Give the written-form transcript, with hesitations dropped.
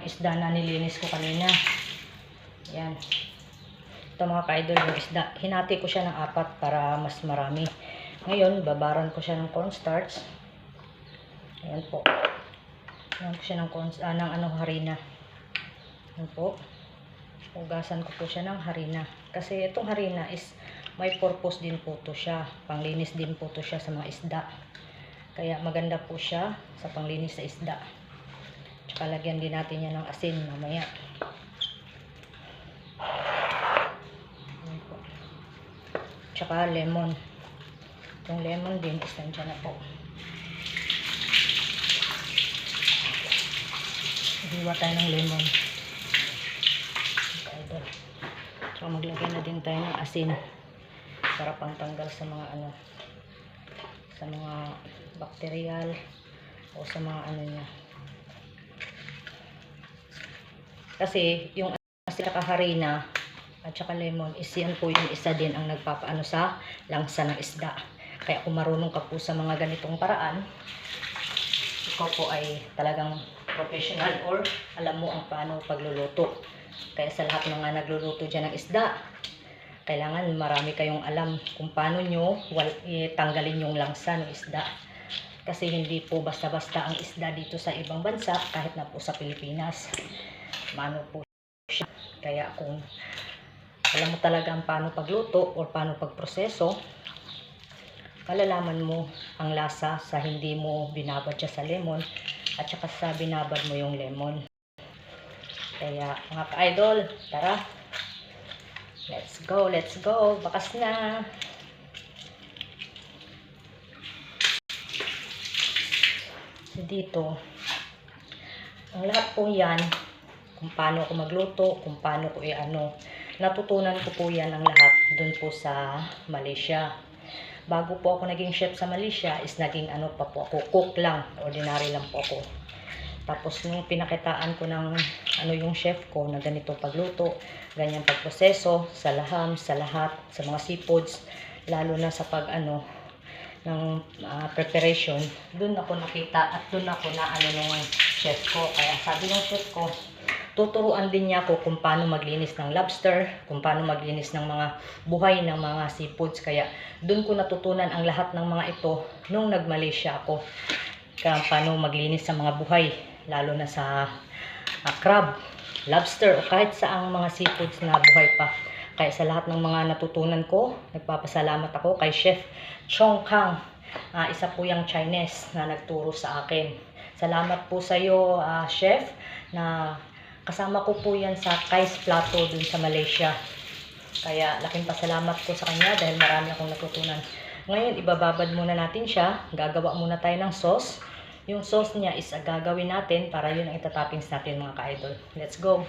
isda na nilinis ko kanina. Yan. Ito mga ka-idol, yung isda. Hinati ko siya ng 4 para mas marami. Ngayon, babaran ko siya ng cornstarch. Ayan po. Ayan ko siya ng harina. Ayan po. Hugasan ko po siya ng harina. Kasi itong harina is may purpose din po to siya. Panglinis din po to siya sa mga isda. Kaya maganda po siya sa panglinis sa isda. Tsaka lagyan din natin yan ng asin mamaya. Ayan po. Tsaka lemon. Itong lemon din is nandiyan na po. Hiwa tayo ng lemon. So maglagay na din tayo ng asin para pangtanggal sa mga sa mga bacterial o sa mga niya. Kasi yung asin at harina at saka lemon is yan po yung isa din ang nagpapaano sa langsa ng isda. Kaya kung marunong ka po sa mga ganitong paraan, ikaw po ay talagang professional or alam mo ang paano pagluluto. Kaya sa lahat ng mga nagluluto dyan ng isda, kailangan marami kayong alam kung paano nyo tanggalin yung langsa ng isda. Kasi hindi po basta-basta ang isda dito sa ibang bansa, kahit na po sa Pilipinas. Maano po siya. Kaya kung alam mo talaga ang paano pagluto o paano pagproseso, malalaman mo ang lasa sa hindi mo binabad siya sa lemon at saka sa binabad mo yung lemon. Kaya mga ka-idol, tara, let's go, bakas na. So dito, ang lahat po yan, kung paano ako magluto, kung paano ko natutunan ko po yan ang lahat dun po sa Malaysia. Bago po ako naging chef sa Malaysia, is naging pa po ako, cook lang, ordinary lang po ako. Tapos nung pinakitaan ko ng yung chef ko na ganito pagluto, ganyan pagproseso, sa laham, sa lahat, sa mga seafoods, lalo na sa ng preparation, dun ako nakita at dun ako na nung chef ko. Kaya sabi ng chef ko, tuturuan din niya ako kung paano maglinis ng lobster, kung paano maglinis ng mga buhay ng mga seafoods. Kaya dun ko natutunan ang lahat ng mga ito nung nag-Malaysia ako. Kaya paano maglinis sa mga buhay, lalo na sa crab, lobster, o kahit saang mga seafoods na buhay pa. Kaya sa lahat ng mga natutunan ko, nagpapasalamat ako kay Chef Chong Kang. Isa po yung Chinese na nagturo sa akin. Salamat po sa iyo, Chef, na kasama ko po yan sa Kai's Plato dun sa Malaysia. Kaya laking pasalamat ko sa kanya dahil marami akong natutunan. Ngayon, ibababad muna natin siya. Gagawa muna tayo ng sauce. Yung sauce niya is gagawin natin para yun ang itatoppings natin mga ka-idol. Let's go!